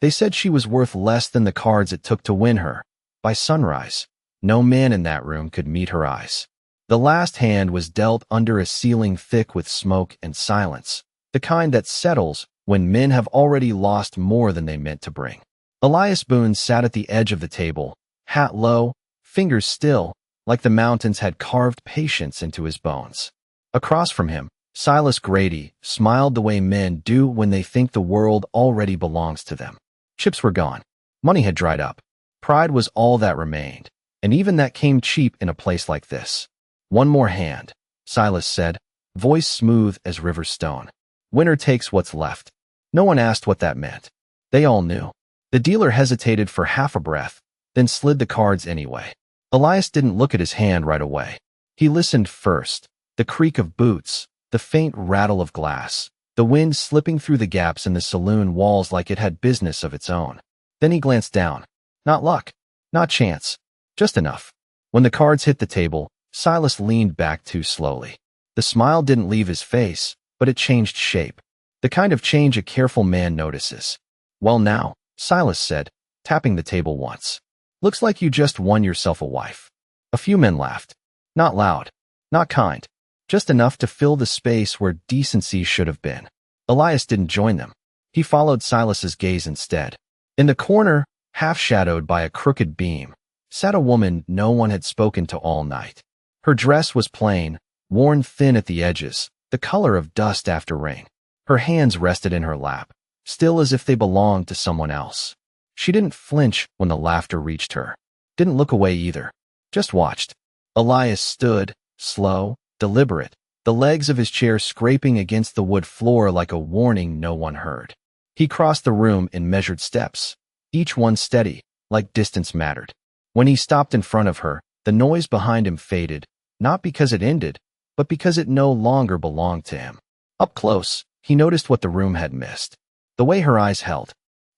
They said she was worth less than the cards it took to win her. By sunrise, no man in that room could meet her eyes. The last hand was dealt under a ceiling thick with smoke and silence, the kind that settles when men have already lost more than they meant to bring. Elias Boone sat at the edge of the table, hat low, fingers still, like the mountains had carved patience into his bones. Across from him, Silas Grady smiled the way men do when they think the world already belongs to them. Chips were gone. Money had dried up. Pride was all that remained, and even that came cheap in a place like this. One more hand, Silas said, voice smooth as river stone. Winner takes what's left. No one asked what that meant. They all knew. The dealer hesitated for half a breath, then slid the cards anyway. Elias didn't look at his hand right away. He listened first. The creak of boots, the faint rattle of glass, the wind slipping through the gaps in the saloon walls like it had business of its own. Then he glanced down. Not luck, not chance, just enough. When the cards hit the table, Silas leaned back too slowly. The smile didn't leave his face, but it changed shape. The kind of change a careful man notices. Well now, Silas said, tapping the table once. Looks like you just won yourself a wife. A few men laughed. Not loud, not kind, just enough to fill the space where decency should have been. Elias didn't join them. He followed Silas's gaze instead. In the corner, half shadowed by a crooked beam, sat a woman no one had spoken to all night. Her dress was plain, worn thin at the edges, the color of dust after rain. Her hands rested in her lap, still as if they belonged to someone else. She didn't flinch when the laughter reached her. Didn't look away either. Just watched. Elias stood, slow, deliberate, the legs of his chair scraping against the wood floor like a warning no one heard. He crossed the room in measured steps, each one steady, like distance mattered. When he stopped in front of her, the noise behind him faded, not because it ended, but because it no longer belonged to him. Up close, he noticed what the room had missed. The way her eyes held.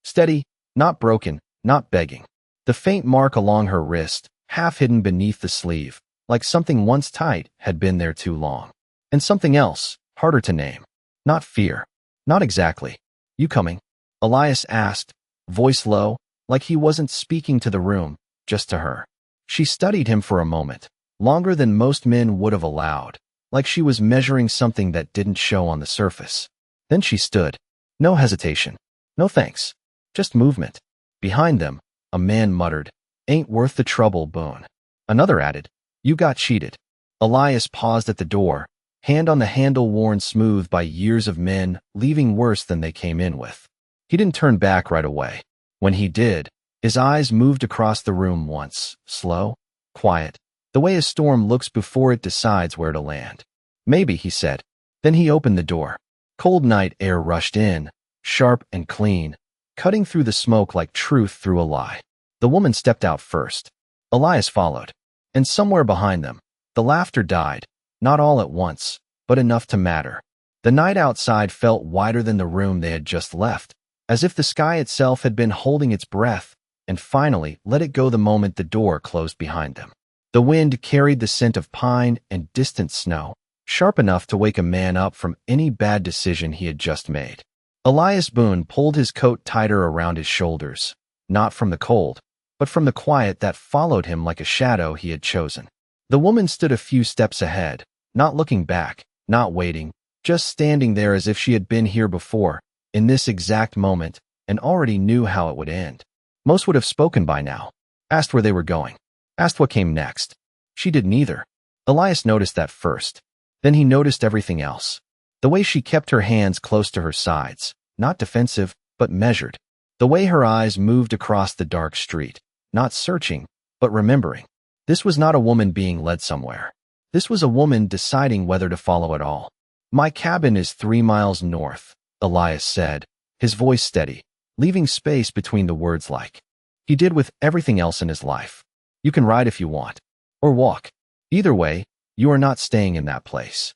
Steady, not broken, not begging. The faint mark along her wrist, half hidden beneath the sleeve, like something once tight had been there too long. And something else, harder to name. Not fear. Not exactly. You coming? Elias asked, voice low, like he wasn't speaking to the room, just to her. She studied him for a moment, longer than most men would have allowed, like she was measuring something that didn't show on the surface. Then she stood. No hesitation. No thanks. Just movement. Behind them, a man muttered, ain't worth the trouble, Boone. Another added, you got cheated. Elias paused at the door, hand on the handle worn smooth by years of men leaving worse than they came in with. He didn't turn back right away. When he did, his eyes moved across the room once, slow, quiet, the way a storm looks before it decides where to land. Maybe, he said. Then he opened the door. Cold night air rushed in, sharp and clean, cutting through the smoke like truth through a lie. The woman stepped out first. Elias followed. And somewhere behind them, the laughter died, not all at once, but enough to matter. The night outside felt wider than the room they had just left, as if the sky itself had been holding its breath, and finally let it go the moment the door closed behind them. The wind carried the scent of pine and distant snow, sharp enough to wake a man up from any bad decision he had just made. Elias Boone pulled his coat tighter around his shoulders, not from the cold, but from the quiet that followed him like a shadow he had chosen. The woman stood a few steps ahead, not looking back, not waiting, just standing there as if she had been here before, in this exact moment, and already knew how it would end. Most would have spoken by now, asked where they were going, asked what came next. She did neither. Elias noticed that first. Then he noticed everything else. The way she kept her hands close to her sides, not defensive, but measured. The way her eyes moved across the dark street, not searching, but remembering. This was not a woman being led somewhere. This was a woman deciding whether to follow at all. My cabin is 3 miles north, Elias said, his voice steady, leaving space between the words like he did with everything else in his life. You can ride if you want, or walk. Either way, you are not staying in that place.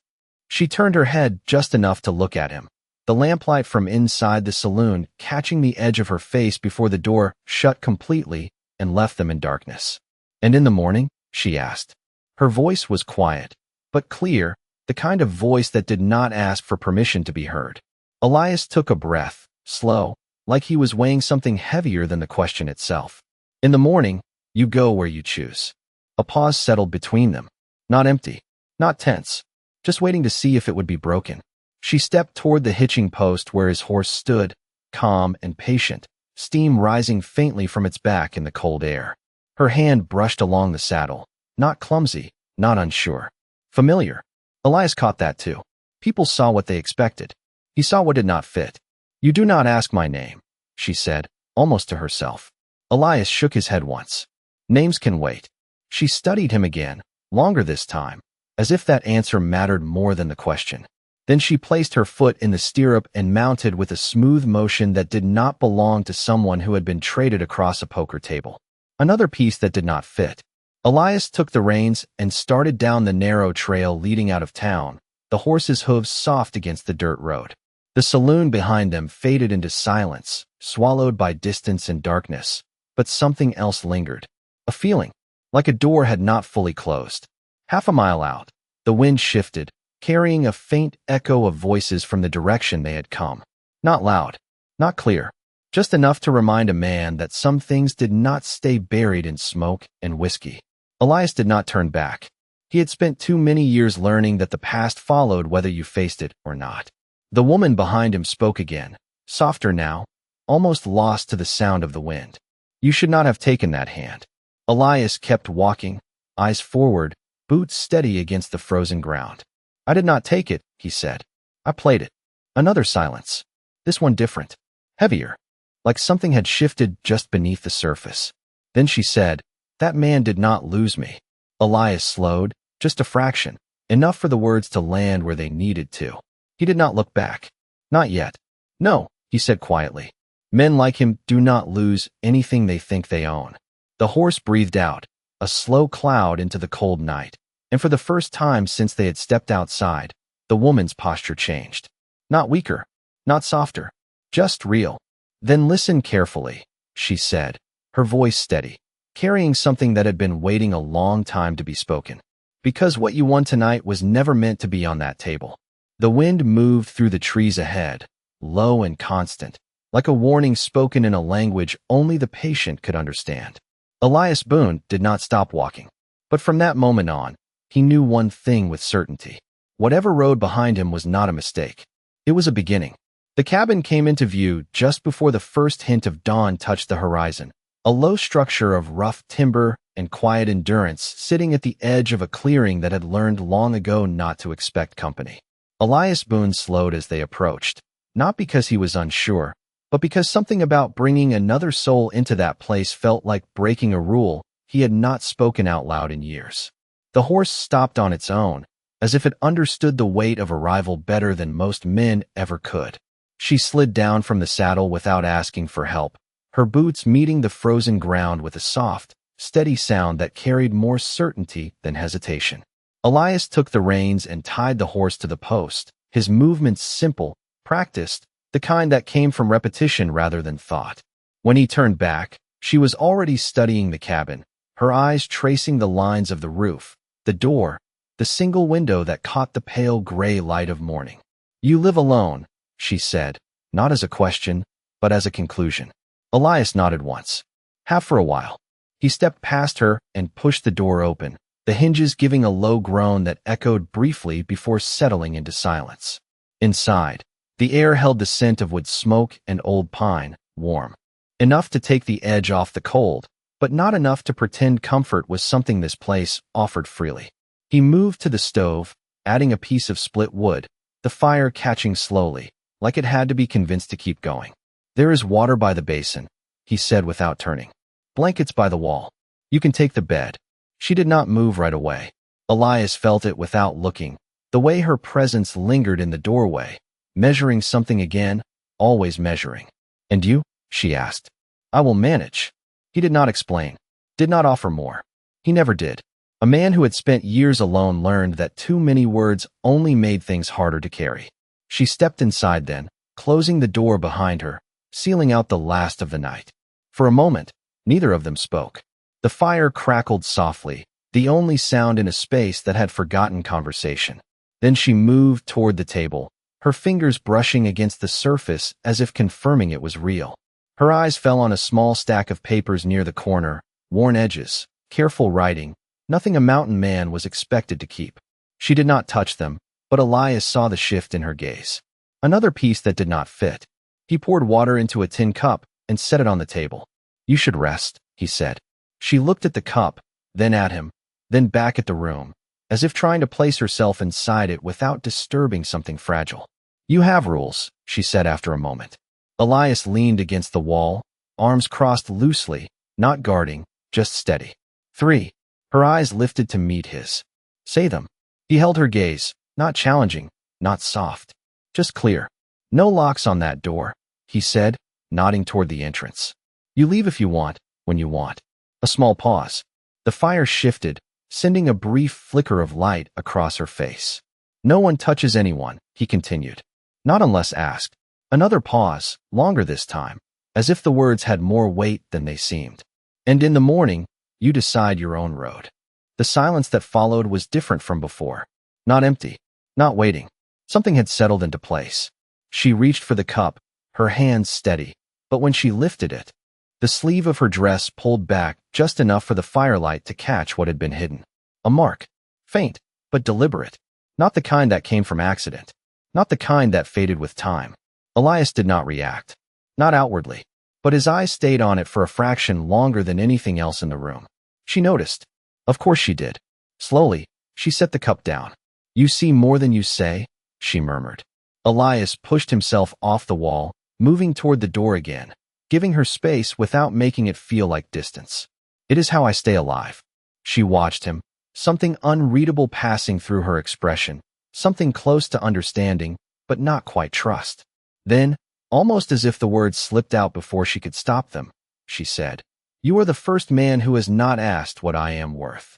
She turned her head just enough to look at him, the lamplight from inside the saloon catching the edge of her face before the door shut completely and left them in darkness. And in the morning? She asked. Her voice was quiet, but clear, the kind of voice that did not ask for permission to be heard. Elias took a breath, slow, like he was weighing something heavier than the question itself. In the morning, you go where you choose. A pause settled between them. Not empty, not tense, just waiting to see if it would be broken. She stepped toward the hitching post where his horse stood, calm and patient, steam rising faintly from its back in the cold air. Her hand brushed along the saddle, not clumsy, not unsure. Familiar. Elias caught that too. People saw what they expected. He saw what did not fit. "You do not ask my name," she said, almost to herself. Elias shook his head once. "Names can wait." She studied him again, longer this time, as if that answer mattered more than the question. Then she placed her foot in the stirrup and mounted with a smooth motion that did not belong to someone who had been traded across a poker table. Another piece that did not fit. Elias took the reins and started down the narrow trail leading out of town, the horse's hooves soft against the dirt road. The saloon behind them faded into silence, swallowed by distance and darkness, but something else lingered. A feeling, like a door had not fully closed. Half a mile out, the wind shifted, carrying a faint echo of voices from the direction they had come. Not loud, not clear, just enough to remind a man that some things did not stay buried in smoke and whiskey. Elias did not turn back. He had spent too many years learning that the past followed whether you faced it or not. The woman behind him spoke again, softer now, almost lost to the sound of the wind. "You should not have taken that hand." Elias kept walking, eyes forward, boots steady against the frozen ground. "I did not take it," he said. "I played it." Another silence. This one different, heavier, like something had shifted just beneath the surface. Then she said, "That man did not lose me." Elias slowed, just a fraction, enough for the words to land where they needed to. He did not look back. "Not yet." "No," he said quietly. "Men like him do not lose anything they think they own." The horse breathed out, a slow cloud into the cold night, and for the first time since they had stepped outside, the woman's posture changed. Not weaker, not softer, just real. "Then listen carefully," she said, her voice steady, carrying something that had been waiting a long time to be spoken. "Because what you won tonight was never meant to be on that table." The wind moved through the trees ahead, low and constant, like a warning spoken in a language only the patient could understand. Elias Boone did not stop walking, but from that moment on, he knew one thing with certainty. Whatever rode behind him was not a mistake. It was a beginning. The cabin came into view just before the first hint of dawn touched the horizon, a low structure of rough timber and quiet endurance sitting at the edge of a clearing that had learned long ago not to expect company. Elias Boone slowed as they approached, not because he was unsure, but because something about bringing another soul into that place felt like breaking a rule he had not spoken out loud in years. The horse stopped on its own, as if it understood the weight of arrival better than most men ever could. She slid down from the saddle without asking for help, her boots meeting the frozen ground with a soft, steady sound that carried more certainty than hesitation. Elias took the reins and tied the horse to the post, his movements simple, practiced, the kind that came from repetition rather than thought. When he turned back, she was already studying the cabin, her eyes tracing the lines of the roof, the door, the single window that caught the pale gray light of morning. "You live alone," she said, not as a question, but as a conclusion. Elias nodded once. Half for a while. He stepped past her and pushed the door open, the hinges giving a low groan that echoed briefly before settling into silence. Inside, the air held the scent of wood smoke and old pine, warm. Enough to take the edge off the cold, but not enough to pretend comfort was something this place offered freely. He moved to the stove, adding a piece of split wood, the fire catching slowly, like it had to be convinced to keep going. "There is water by the basin," he said without turning. "Blankets by the wall. You can take the bed." She did not move right away. Elias felt it without looking, the way her presence lingered in the doorway, measuring something again, always measuring. "And you?" she asked. "I will manage." He did not explain, did not offer more. He never did. A man who had spent years alone learned that too many words only made things harder to carry. She stepped inside then, closing the door behind her, sealing out the last of the night. For a moment, neither of them spoke. The fire crackled softly, the only sound in a space that had forgotten conversation. Then she moved toward the table, her fingers brushing against the surface as if confirming it was real. Her eyes fell on a small stack of papers near the corner, worn edges, careful writing, nothing a mountain man was expected to keep. She did not touch them, but Elias saw the shift in her gaze. Another piece that did not fit. He poured water into a tin cup and set it on the table. "You should rest," he said. She looked at the cup, then at him, then back at the room, as if trying to place herself inside it without disturbing something fragile. "You have rules," she said after a moment. Elias leaned against the wall, arms crossed loosely, not guarding, just steady. 3. Her eyes lifted to meet his. "Say them." He held her gaze, not challenging, not soft, just clear. "No locks on that door," he said, nodding toward the entrance. "You leave if you want, when you want." A small pause. The fire shifted, sending a brief flicker of light across her face. "No one touches anyone," he continued. "Not unless asked." Another pause, longer this time, as if the words had more weight than they seemed. "And in the morning, you decide your own road." The silence that followed was different from before. Not empty, not waiting. Something had settled into place. She reached for the cup, her hands steady, but when she lifted it, the sleeve of her dress pulled back just enough for the firelight to catch what had been hidden. A mark. Faint, but deliberate. Not the kind that came from accident. Not the kind that faded with time. Elias did not react. Not outwardly. But his eyes stayed on it for a fraction longer than anything else in the room. She noticed. Of course she did. Slowly, she set the cup down. "You see more than you say," she murmured. Elias pushed himself off the wall, moving toward the door again, giving her space without making it feel like distance. "It is how I stay alive." She watched him, something unreadable passing through her expression, something close to understanding, but not quite trust. Then, almost as if the words slipped out before she could stop them, she said, "You are the first man who has not asked what I am worth."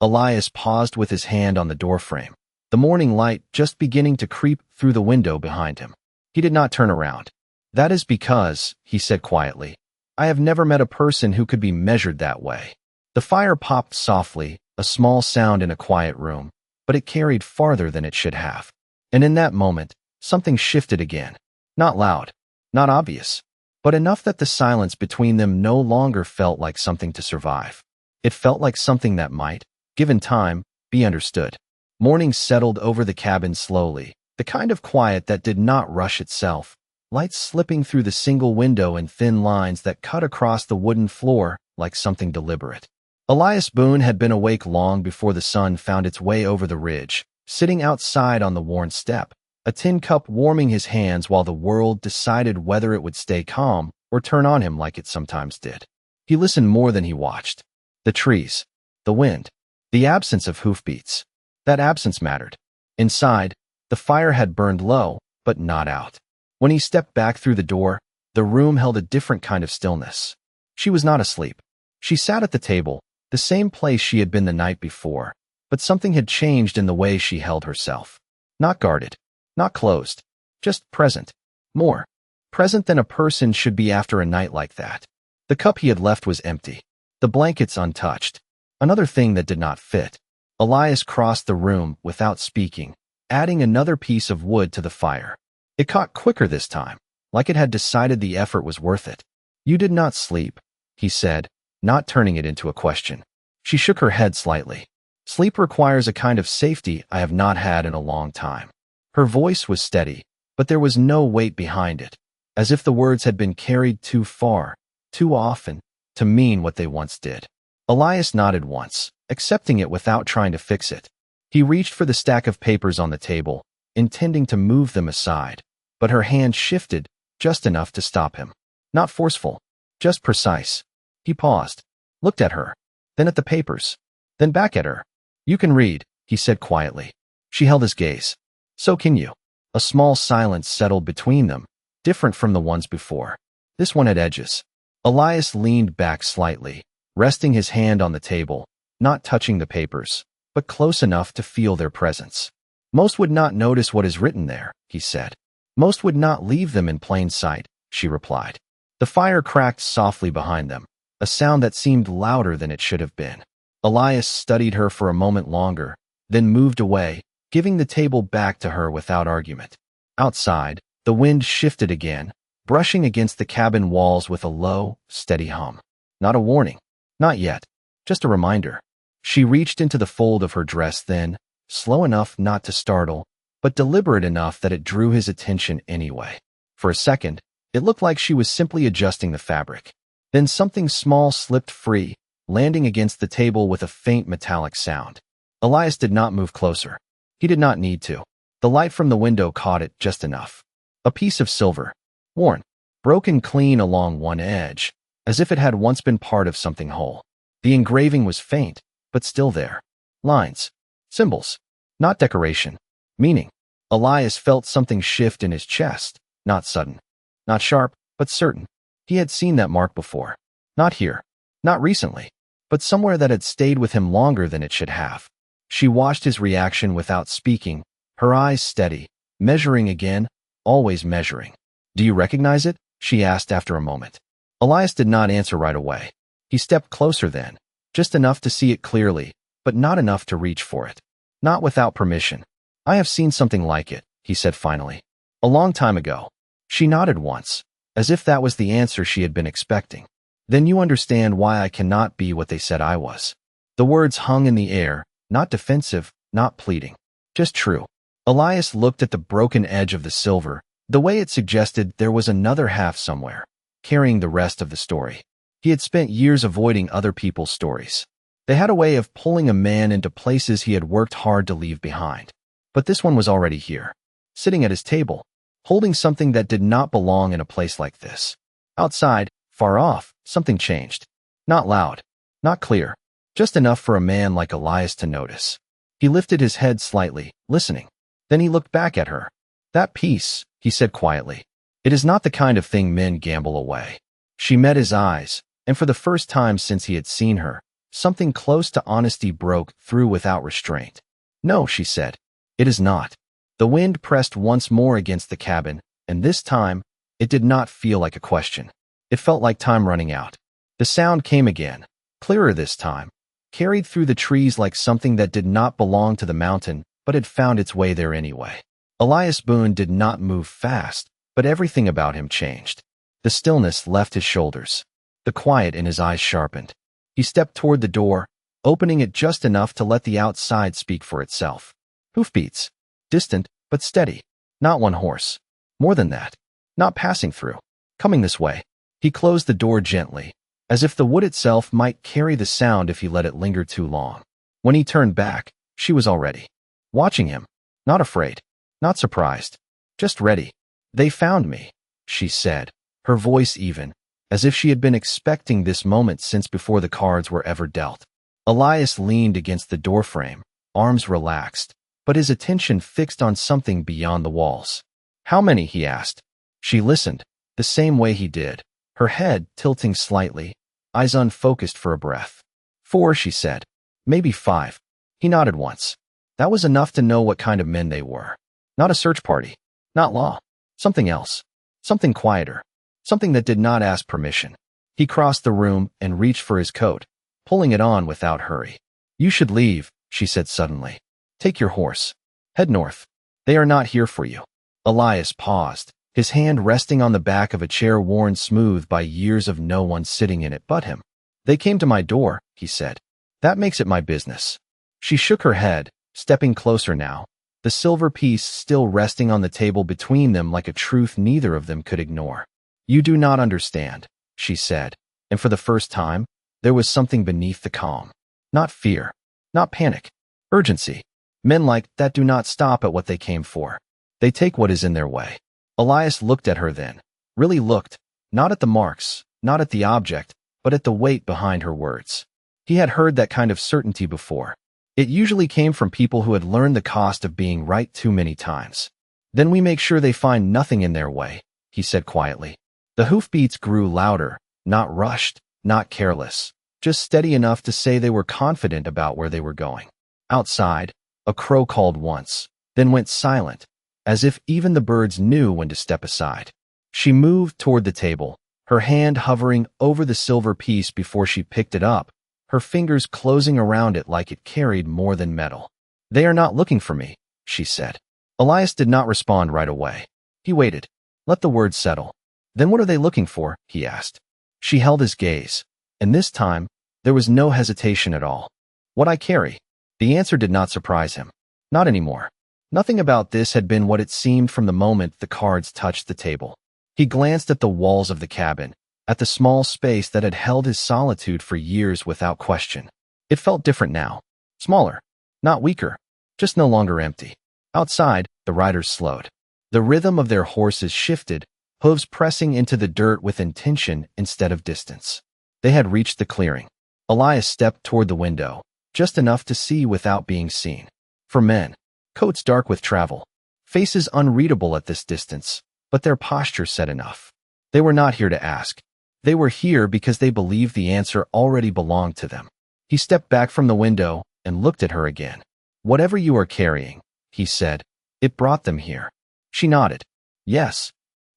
Elias paused with his hand on the doorframe, the morning light just beginning to creep through the window behind him. He did not turn around. "That is because," he said quietly, "I have never met a person who could be measured that way." The fire popped softly, a small sound in a quiet room, but it carried farther than it should have. And in that moment, something shifted again. Not loud, not obvious, but enough that the silence between them no longer felt like something to survive. It felt like something that might, given time, be understood. Morning settled over the cabin slowly, the kind of quiet that did not rush itself, lights slipping through the single window in thin lines that cut across the wooden floor like something deliberate. Elias Boone had been awake long before the sun found its way over the ridge, sitting outside on the worn step, a tin cup warming his hands while the world decided whether it would stay calm or turn on him like it sometimes did. He listened more than he watched. The trees, the wind, the absence of hoofbeats. That absence mattered. Inside, the fire had burned low, but not out. When he stepped back through the door, the room held a different kind of stillness. She was not asleep. She sat at the table, the same place she had been the night before, but something had changed in the way she held herself. Not guarded, not closed, just present. More present than a person should be after a night like that. The cup he had left was empty, the blankets untouched. Another thing that did not fit. Elias crossed the room without speaking, adding another piece of wood to the fire. It caught quicker this time, like it had decided the effort was worth it. "You did not sleep," he said, not turning it into a question. She shook her head slightly. "Sleep requires a kind of safety I have not had in a long time." Her voice was steady, but there was no weight behind it, as if the words had been carried too far, too often, to mean what they once did. Elias nodded once, accepting it without trying to fix it. He reached for the stack of papers on the table, intending to move them aside, but her hand shifted just enough to stop him. Not forceful, just precise. He paused, looked at her, then at the papers, then back at her. "You can read," he said quietly. She held his gaze. "So can you." A small silence settled between them, different from the ones before. This one had edges. Elias leaned back slightly, resting his hand on the table, not touching the papers, but close enough to feel their presence. "Most would not notice what is written there," he said. "Most would not leave them in plain sight," she replied. The fire cracked softly behind them, a sound that seemed louder than it should have been. Elias studied her for a moment longer, then moved away, giving the table back to her without argument. Outside, the wind shifted again, brushing against the cabin walls with a low, steady hum. Not a warning. Not yet. Just a reminder. She reached into the fold of her dress then, slow enough not to startle, but deliberate enough that it drew his attention anyway. For a second, it looked like she was simply adjusting the fabric. Then something small slipped free, landing against the table with a faint metallic sound. Elias did not move closer. He did not need to. The light from the window caught it just enough. A piece of silver. Worn. Broken clean along one edge, as if it had once been part of something whole. The engraving was faint, but still there. Lines. Symbols. Not decoration. Meaning. Elias felt something shift in his chest. Not sudden. Not sharp, but certain. He had seen that mark before. Not here. Not recently. But somewhere that had stayed with him longer than it should have. She watched his reaction without speaking, her eyes steady, measuring again, always measuring. Do you recognize it? She asked after a moment. Elias did not answer right away. He stepped closer then, just enough to see it clearly, but not enough to reach for it. Not without permission. I have seen something like it, he said finally. A long time ago. She nodded once, as if that was the answer she had been expecting. Then you understand why I cannot be what they said I was. The words hung in the air, not defensive, not pleading. Just true. Elias looked at the broken edge of the silver, the way it suggested there was another half somewhere, carrying the rest of the story. He had spent years avoiding other people's stories. They had a way of pulling a man into places he had worked hard to leave behind. But this one was already here, sitting at his table, holding something that did not belong in a place like this. Outside, far off, something changed. Not loud, not clear, just enough for a man like Elias to notice. He lifted his head slightly, listening. Then he looked back at her. That piece, he said quietly. It is not the kind of thing men gamble away. She met his eyes, and for the first time since he had seen her, something close to honesty broke through without restraint. No, she said. It is not. The wind pressed once more against the cabin, and this time, it did not feel like a question. It felt like time running out. The sound came again, clearer this time, carried through the trees like something that did not belong to the mountain, but had found its way there anyway. Elias Boone did not move fast, but everything about him changed. The stillness left his shoulders. The quiet in his eyes sharpened. He stepped toward the door, opening it just enough to let the outside speak for itself. Hoofbeats. Distant, but steady. Not one horse. More than that. Not passing through. Coming this way. He closed the door gently, as if the wood itself might carry the sound if he let it linger too long. When he turned back, she was already watching him. Not afraid. Not surprised. Just ready. They found me, she said, her voice even, as if she had been expecting this moment since before the cards were ever dealt. Elias leaned against the doorframe, arms relaxed, but his attention fixed on something beyond the walls. How many? He asked. She listened, the same way he did, her head tilting slightly, eyes unfocused for a breath. 4, she said. Maybe 5. He nodded once. That was enough to know what kind of men they were. Not a search party. Not law. Something else. Something quieter. Something that did not ask permission. He crossed the room and reached for his coat, pulling it on without hurry. You should leave, she said suddenly. Take your horse. Head north. They are not here for you. Elias paused, his hand resting on the back of a chair worn smooth by years of no one sitting in it but him. They came to my door, he said. That makes it my business. She shook her head, stepping closer now, the silver piece still resting on the table between them like a truth neither of them could ignore. You do not understand, she said, and for the first time, there was something beneath the calm. Not fear, not panic, urgency. Men like that do not stop at what they came for. They take what is in their way. Elias looked at her then, really looked, not at the marks, not at the object, but at the weight behind her words. He had heard that kind of certainty before. It usually came from people who had learned the cost of being right too many times. Then we make sure they find nothing in their way, he said quietly. The hoofbeats grew louder, not rushed, not careless, just steady enough to say they were confident about where they were going. Outside, a crow called once, then went silent, as if even the birds knew when to step aside. She moved toward the table, her hand hovering over the silver piece before she picked it up, her fingers closing around it like it carried more than metal. They are not looking for me, she said. Elias did not respond right away. He waited. Let the words settle. Then what are they looking for? He asked. She held his gaze, and this time, there was no hesitation at all. What I carry. The answer did not surprise him. Not anymore. Nothing about this had been what it seemed from the moment the cards touched the table. He glanced at the walls of the cabin, at the small space that had held his solitude for years without question. It felt different now. Smaller. Not weaker. Just no longer empty. Outside, the riders slowed. The rhythm of their horses shifted, hooves pressing into the dirt with intention instead of distance. They had reached the clearing. Elias stepped toward the window, just enough to see without being seen. For men, coats dark with travel, faces unreadable at this distance, but their posture said enough. They were not here to ask. They were here because they believed the answer already belonged to them. He stepped back from the window and looked at her again. Whatever you are carrying, he said, it brought them here. She nodded. Yes.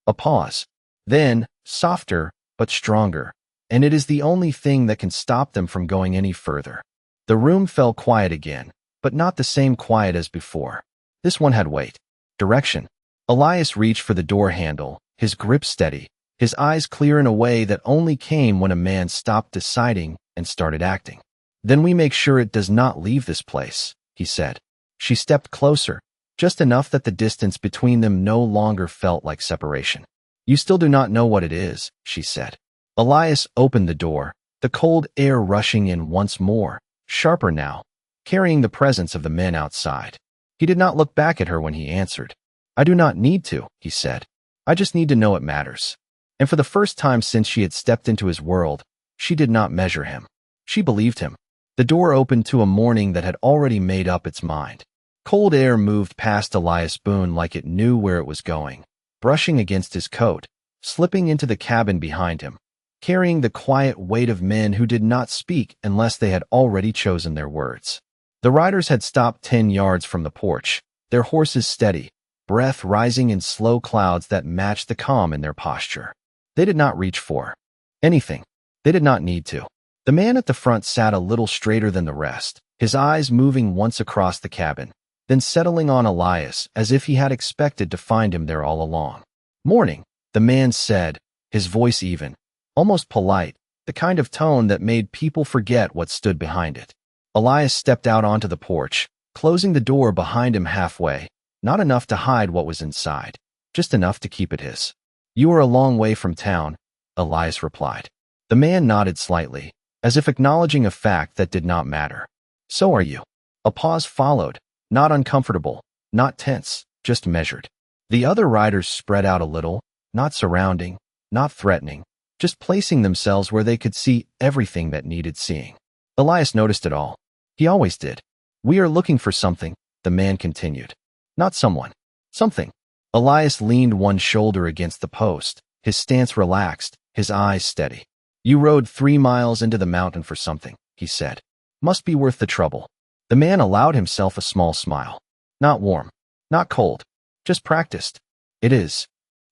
A pause. Then, softer, but stronger, and it is the only thing that can stop them from going any further. The room fell quiet again, but not the same quiet as before. This one had weight. Direction. Elias reached for the door handle, his grip steady, his eyes clear in a way that only came when a man stopped deciding and started acting. Then we make sure it does not leave this place, he said. She stepped closer, just enough that the distance between them no longer felt like separation. You still do not know what it is, she said. Elias opened the door, the cold air rushing in once more, sharper now, carrying the presence of the men outside. He did not look back at her when he answered. I do not need to, he said. I just need to know it matters. And for the first time since she had stepped into his world, she did not measure him. She believed him. The door opened to a morning that had already made up its mind. Cold air moved past Elias Boone like it knew where it was going, brushing against his coat, slipping into the cabin behind him, carrying the quiet weight of men who did not speak unless they had already chosen their words. The riders had stopped 10 yards from the porch, their horses steady, breath rising in slow clouds that matched the calm in their posture. They did not reach for anything. They did not need to. The man at the front sat a little straighter than the rest, his eyes moving once across the cabin, then settling on Elias as if he had expected to find him there all along. Morning, the man said, his voice even, almost polite, the kind of tone that made people forget what stood behind it. Elias stepped out onto the porch, closing the door behind him halfway, not enough to hide what was inside, just enough to keep it his. You are a long way from town, Elias replied. The man nodded slightly, as if acknowledging a fact that did not matter. So are you. A pause followed, not uncomfortable, not tense, just measured. The other riders spread out a little, not surrounding, not threatening, just placing themselves where they could see everything that needed seeing. Elias noticed it all. He always did. We are looking for something, the man continued. Not someone. Something. Elias leaned one shoulder against the post, his stance relaxed, his eyes steady. You rode 3 miles into the mountain for something, he said. Must be worth the trouble. The man allowed himself a small smile. Not warm. Not cold. Just practiced. It is.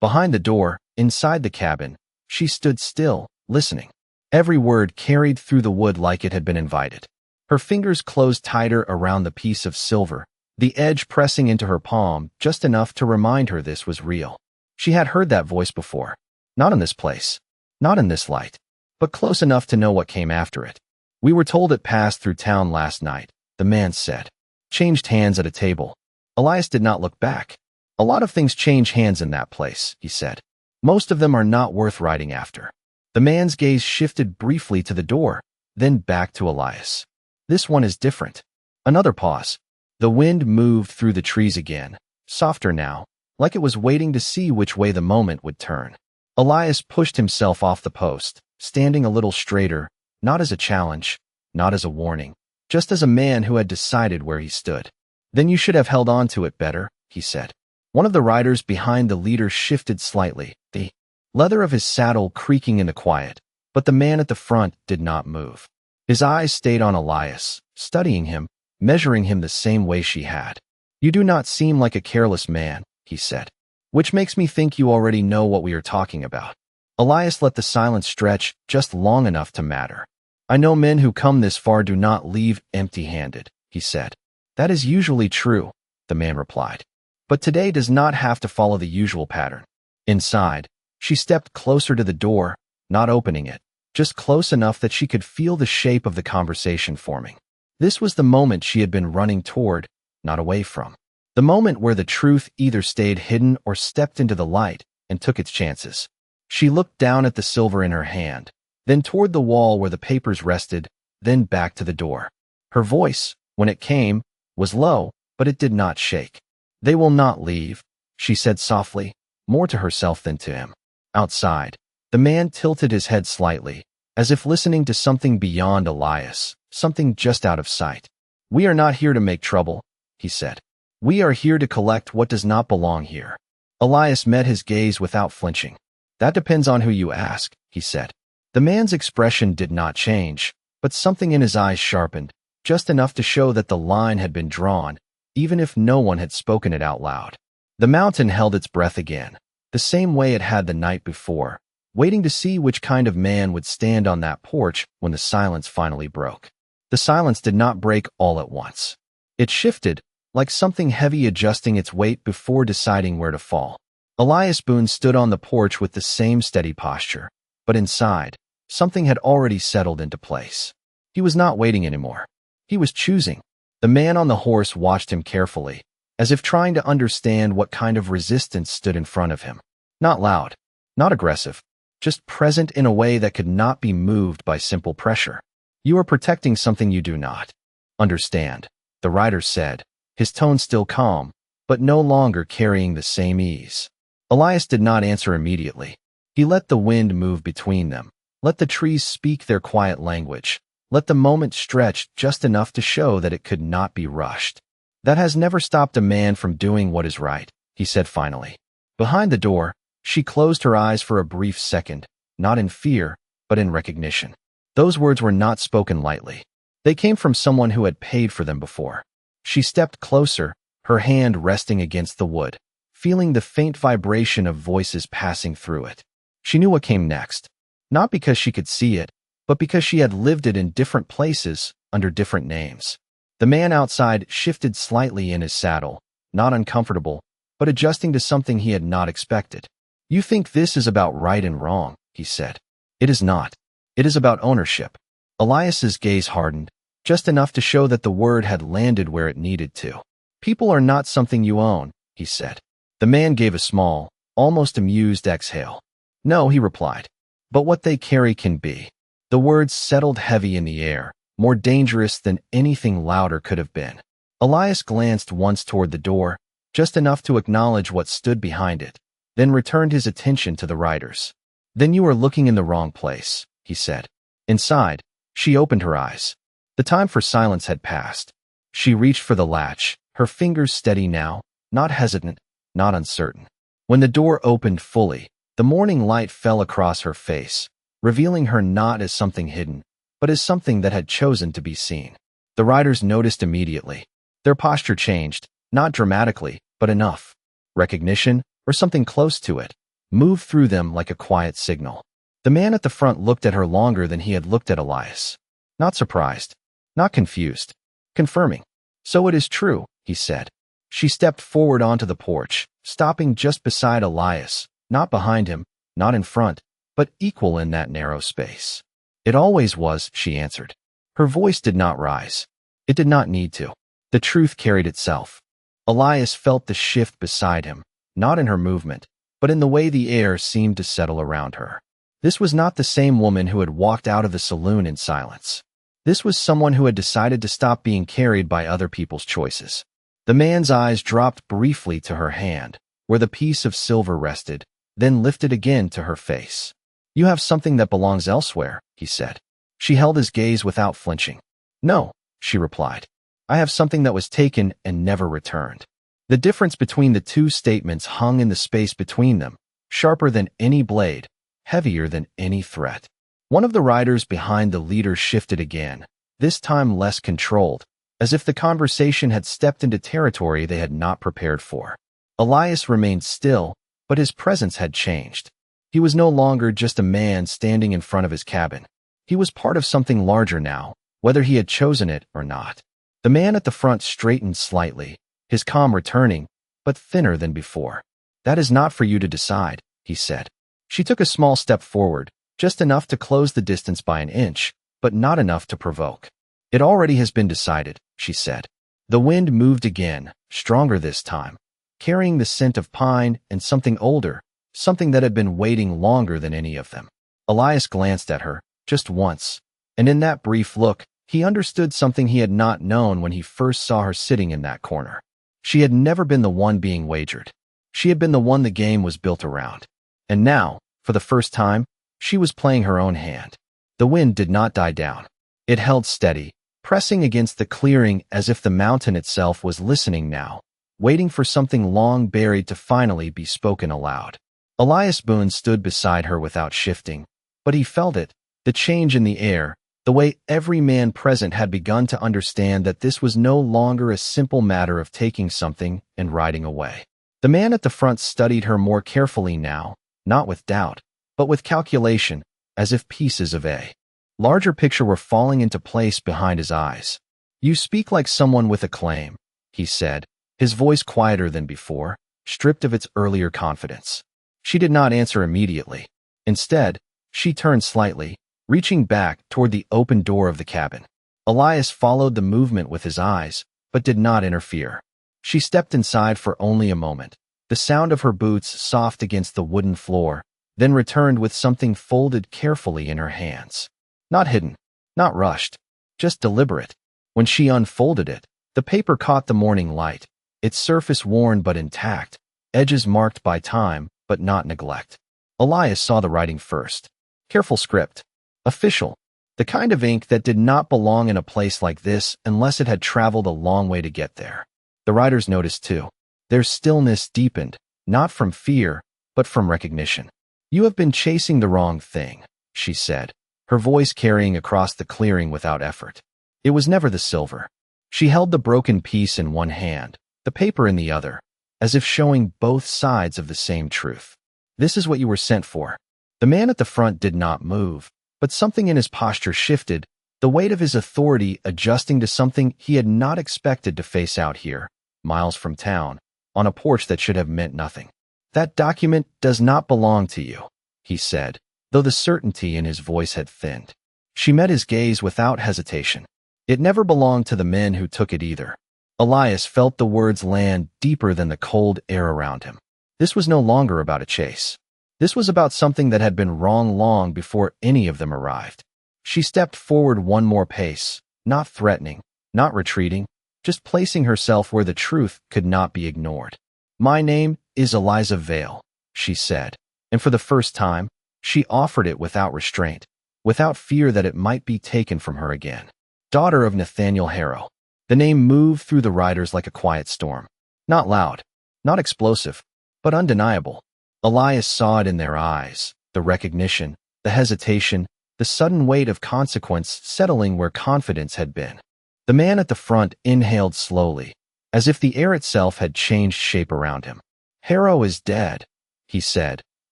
Behind the door, inside the cabin, she stood still, listening. Every word carried through the wood like it had been invited. Her fingers closed tighter around the piece of silver, the edge pressing into her palm just enough to remind her this was real. She had heard that voice before. Not in this place. Not in this light. But close enough to know what came after it. We were told it passed through town last night, the man said. Changed hands at a table. Elias did not look back. A lot of things change hands in that place, he said. Most of them are not worth riding after. The man's gaze shifted briefly to the door, then back to Elias. This one is different. Another pause. The wind moved through the trees again, softer now, like it was waiting to see which way the moment would turn. Elias pushed himself off the post, standing a little straighter, not as a challenge, not as a warning, just as a man who had decided where he stood. Then you should have held on to it better, he said. One of the riders behind the leader shifted slightly, the leather of his saddle creaking in the quiet, but the man at the front did not move. His eyes stayed on Elias, studying him, measuring him the same way she had. You do not seem like a careless man, he said, which makes me think you already know what we are talking about. Elias let the silence stretch just long enough to matter. I know men who come this far do not leave empty-handed, he said. That is usually true, the man replied. But today does not have to follow the usual pattern. Inside, she stepped closer to the door, not opening it, just close enough that she could feel the shape of the conversation forming. This was the moment she had been running toward, not away from. The moment where the truth either stayed hidden or stepped into the light and took its chances. She looked down at the silver in her hand, then toward the wall where the papers rested, then back to the door. Her voice, when it came, was low, but it did not shake. "They will not leave," she said softly, more to herself than to him. Outside, the man tilted his head slightly, as if listening to something beyond Elias, something just out of sight. "We are not here to make trouble," he said. "We are here to collect what does not belong here." Elias met his gaze without flinching. "That depends on who you ask," he said. The man's expression did not change, but something in his eyes sharpened, just enough to show that the line had been drawn, even if no one had spoken it out loud. The mountain held its breath again, the same way it had the night before, waiting to see which kind of man would stand on that porch when the silence finally broke. The silence did not break all at once. It shifted, like something heavy adjusting its weight before deciding where to fall. Elias Boone stood on the porch with the same steady posture, but inside, something had already settled into place. He was not waiting anymore. He was choosing. The man on the horse watched him carefully, as if trying to understand what kind of resistance stood in front of him. Not loud, not aggressive, just present in a way that could not be moved by simple pressure. "You are protecting something you do not understand," the rider said, his tone still calm, but no longer carrying the same ease. Elias did not answer immediately. He let the wind move between them, let the trees speak their quiet language, let the moment stretch just enough to show that it could not be rushed. "That has never stopped a man from doing what is right," he said finally. Behind the door, she closed her eyes for a brief second, not in fear, but in recognition. Those words were not spoken lightly. They came from someone who had paid for them before. She stepped closer, her hand resting against the wood, feeling the faint vibration of voices passing through it. She knew what came next, not because she could see it, but because she had lived it in different places, under different names. The man outside shifted slightly in his saddle, not uncomfortable, but adjusting to something he had not expected. "You think this is about right and wrong," he said. "It is not. It is about ownership." Elias's gaze hardened, just enough to show that the word had landed where it needed to. "People are not something you own," he said. The man gave a small, almost amused exhale. "No," he replied, "but what they carry can be." The words settled heavy in the air, more dangerous than anything louder could have been. Elias glanced once toward the door, just enough to acknowledge what stood behind it, then returned his attention to the riders. "Then you are looking in the wrong place," he said. Inside, she opened her eyes. The time for silence had passed. She reached for the latch, her fingers steady now, not hesitant, not uncertain. When the door opened fully, the morning light fell across her face, revealing her not as something hidden, but as something that had chosen to be seen. The riders noticed immediately. Their posture changed, not dramatically, but enough. Recognition, or something close to it, moved through them like a quiet signal. The man at the front looked at her longer than he had looked at Elias. Not surprised, not confused, confirming. "So it is true," he said. She stepped forward onto the porch, stopping just beside Elias, not behind him, not in front, but equal in that narrow space. "It always was," she answered. Her voice did not rise. It did not need to. The truth carried itself. Elias felt the shift beside him, not in her movement, but in the way the air seemed to settle around her. This was not the same woman who had walked out of the saloon in silence. This was someone who had decided to stop being carried by other people's choices. The man's eyes dropped briefly to her hand, where the piece of silver rested, then lifted again to her face. "You have something that belongs elsewhere," he said. She held his gaze without flinching. "No," she replied. "I have something that was taken and never returned." The difference between the two statements hung in the space between them, sharper than any blade, heavier than any threat. One of the riders behind the leader shifted again, this time less controlled, as if the conversation had stepped into territory they had not prepared for. Elias remained still, but his presence had changed. He was no longer just a man standing in front of his cabin. He was part of something larger now, whether he had chosen it or not. The man at the front straightened slightly, his calm returning, but thinner than before. That is not for you to decide, he said. She took a small step forward, just enough to close the distance by an inch, but not enough to provoke. It already has been decided, she said. The wind moved again, stronger this time, carrying the scent of pine and something older, something that had been waiting longer than any of them. Elias glanced at her, just once, and in that brief look, he understood something he had not known when he first saw her sitting in that corner. She had never been the one being wagered. She had been the one the game was built around. And now, for the first time, she was playing her own hand. The wind did not die down. It held steady, pressing against the clearing as if the mountain itself was listening now, waiting for something long buried to finally be spoken aloud. Elias Boone stood beside her without shifting, but he felt it, the change in the air, the way every man present had begun to understand that this was no longer a simple matter of taking something and riding away. The man at the front studied her more carefully now, not with doubt, but with calculation, as if pieces of a larger picture were falling into place behind his eyes. "You speak like someone with a claim," he said, his voice quieter than before, stripped of its earlier confidence. She did not answer immediately. Instead, she turned slightly, reaching back toward the open door of the cabin. Elias followed the movement with his eyes, but did not interfere. She stepped inside for only a moment, the sound of her boots soft against the wooden floor, then returned with something folded carefully in her hands. Not hidden, not rushed, just deliberate. When she unfolded it, the paper caught the morning light, its surface worn but intact, edges marked by time but not neglect. Elias saw the writing first. Careful script. Official. The kind of ink that did not belong in a place like this unless it had traveled a long way to get there. The writers noticed too. Their stillness deepened, not from fear, but from recognition. "You have been chasing the wrong thing," she said, her voice carrying across the clearing without effort. It was never the silver. She held the broken piece in one hand, the paper in the other, as if showing both sides of the same truth. "This is what you were sent for." The man at the front did not move, but something in his posture shifted, the weight of his authority adjusting to something he had not expected to face out here, miles from town, on a porch that should have meant nothing. "That document does not belong to you," he said, though the certainty in his voice had thinned. She met his gaze without hesitation. It never belonged to the men who took it either. Elias felt the words land deeper than the cold air around him. This was no longer about a chase. This was about something that had been wrong long before any of them arrived. She stepped forward one more pace, not threatening, not retreating, just placing herself where the truth could not be ignored. "My name is Eliza Vale," she said, and for the first time, she offered it without restraint, without fear that it might be taken from her again. "Daughter of Nathaniel Harrow." The name moved through the riders like a quiet storm. Not loud, not explosive, but undeniable. Elias saw it in their eyes, the recognition, the hesitation, the sudden weight of consequence settling where confidence had been. The man at the front inhaled slowly, as if the air itself had changed shape around him. "Harrow is dead," he said,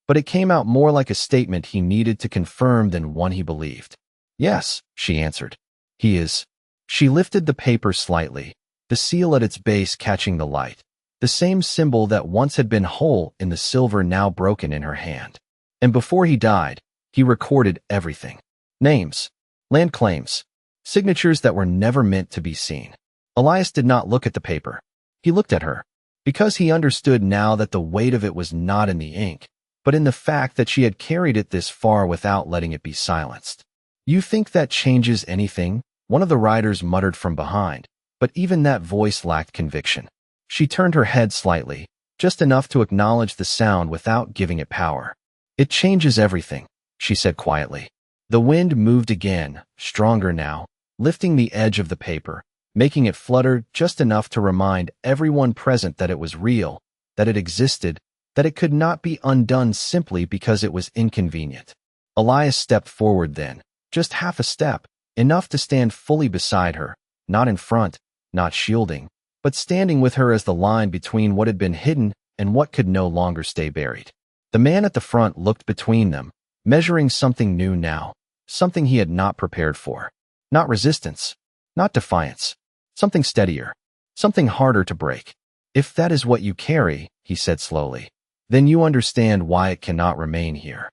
but it came out more like a statement he needed to confirm than one he believed. "Yes," she answered. "He is." She lifted the paper slightly, the seal at its base catching the light. The same symbol that once had been whole in the silver now broken in her hand. And before he died, he recorded everything. Names, land claims, signatures that were never meant to be seen. Elias did not look at the paper. He looked at her, because he understood now that the weight of it was not in the ink, but in the fact that she had carried it this far without letting it be silenced. "You think that changes anything?" one of the riders muttered from behind, but even that voice lacked conviction. She turned her head slightly, just enough to acknowledge the sound without giving it power. "It changes everything," she said quietly. The wind moved again, stronger now, lifting the edge of the paper, making it flutter just enough to remind everyone present that it was real, that it existed, that it could not be undone simply because it was inconvenient. Elias stepped forward then, just half a step, enough to stand fully beside her, not in front, not shielding, but standing with her as the line between what had been hidden and what could no longer stay buried. The man at the front looked between them, measuring something new now, something he had not prepared for. Not resistance, not defiance, something steadier, something harder to break. If that is what you carry, he said slowly, then you understand why it cannot remain here.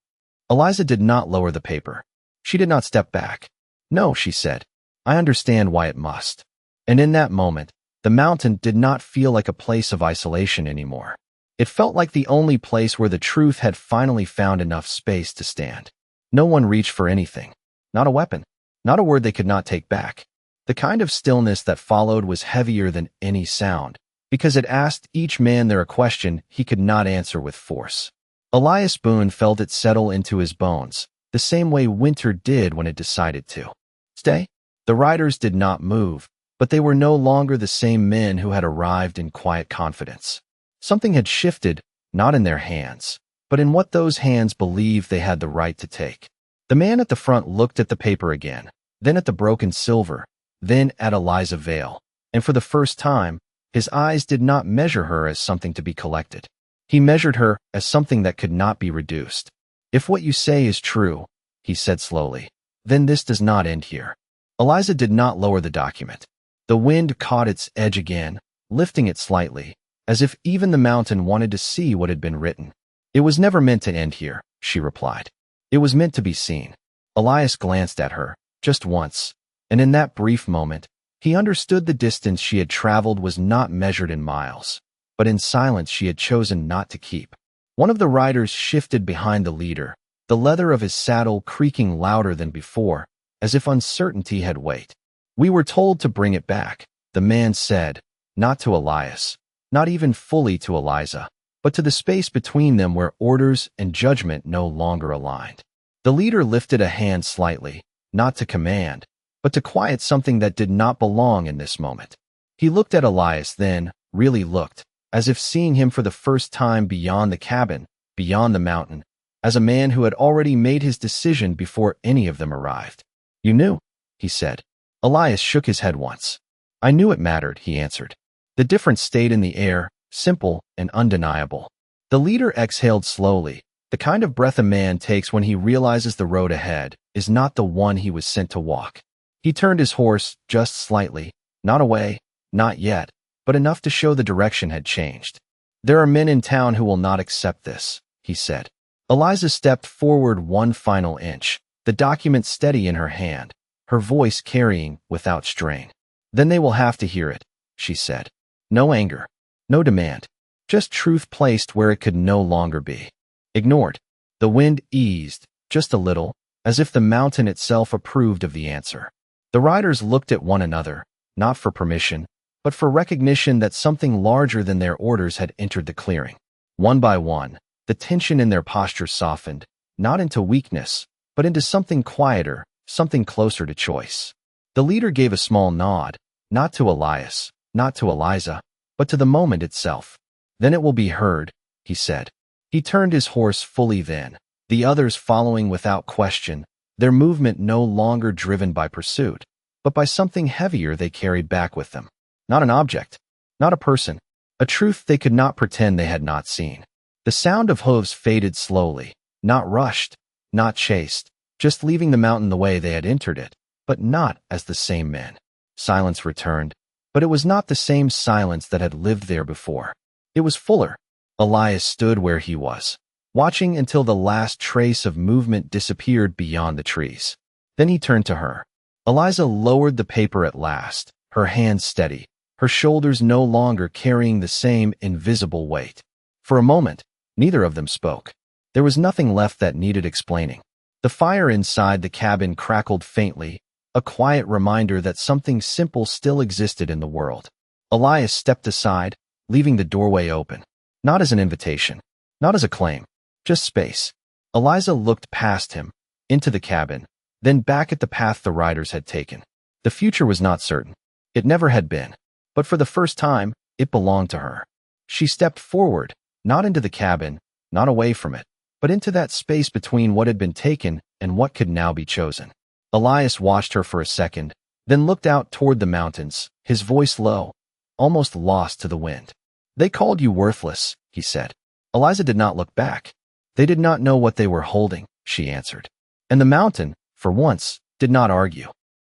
Eliza did not lower the paper. She did not step back. No, she said. I understand why it must. And in that moment, the mountain did not feel like a place of isolation anymore. It felt like the only place where the truth had finally found enough space to stand. No one reached for anything. Not a weapon. Not a word they could not take back. The kind of stillness that followed was heavier than any sound, because it asked each man there a question he could not answer with force. Elias Boone felt it settle into his bones, the same way winter did when it decided to. Stay? The riders did not move, but they were no longer the same men who had arrived in quiet confidence. Something had shifted, not in their hands, but in what those hands believed they had the right to take. The man at the front looked at the paper again, then at the broken silver, then at Eliza Vale, and for the first time, his eyes did not measure her as something to be collected. He measured her as something that could not be reduced. If what you say is true, he said slowly, then this does not end here. Eliza did not lower the document. The wind caught its edge again, lifting it slightly, as if even the mountain wanted to see what had been written. It was never meant to end here, she replied. It was meant to be seen. Elias glanced at her, just once, and in that brief moment, he understood the distance she had traveled was not measured in miles, but in silence she had chosen not to keep. One of the riders shifted behind the leader, the leather of his saddle creaking louder than before, as if uncertainty had weight. We were told to bring it back, the man said, not to Elias, not even fully to Eliza, but to the space between them where orders and judgment no longer aligned. The leader lifted a hand slightly, not to command, but to quiet something that did not belong in this moment. He looked at Elias then, really looked, as if seeing him for the first time beyond the cabin, beyond the mountain, as a man who had already made his decision before any of them arrived. You knew, he said. Elias shook his head once. I knew it mattered, he answered. The difference stayed in the air, simple and undeniable. The leader exhaled slowly, the kind of breath a man takes when he realizes the road ahead is not the one he was sent to walk. He turned his horse just slightly, not away, not yet, but enough to show the direction had changed. There are men in town who will not accept this, he said. Eliza stepped forward one final inch, the document steady in her hand, her voice carrying without strain. Then they will have to hear it, she said. No anger, no demand, just truth placed where it could no longer be. Ignored. The wind eased, just a little, as if the mountain itself approved of the answer. The riders looked at one another, not for permission, but for recognition that something larger than their orders had entered the clearing. One by one, the tension in their posture softened, not into weakness, but into something quieter, something closer to choice. The leader gave a small nod, not to Elias, not to Eliza, but to the moment itself. Then it will be heard, he said. He turned his horse fully then, the others following without question, their movement no longer driven by pursuit, but by something heavier they carried back with them. Not an object, not a person, a truth they could not pretend they had not seen. The sound of hooves faded slowly, not rushed, not chased, just leaving the mountain the way they had entered it, but not as the same men. Silence returned, but it was not the same silence that had lived there before. It was fuller. Elias stood where he was, watching until the last trace of movement disappeared beyond the trees. Then he turned to her. Eliza lowered the paper at last, her hands steady, her shoulders no longer carrying the same invisible weight. For a moment, neither of them spoke. There was nothing left that needed explaining. The fire inside the cabin crackled faintly, a quiet reminder that something simple still existed in the world. Elias stepped aside, leaving the doorway open. Not as an invitation, not as a claim, just space. Eliza looked past him, into the cabin, then back at the path the riders had taken. The future was not certain. It never had been. But for the first time, it belonged to her. She stepped forward, not into the cabin, not away from it, but into that space between what had been taken and what could now be chosen. Elias watched her for a second, then looked out toward the mountains, his voice low, almost lost to the wind. They called you worthless, he said. Eliza did not look back. They did not know what they were holding, she answered. And the mountain, for once, did not argue.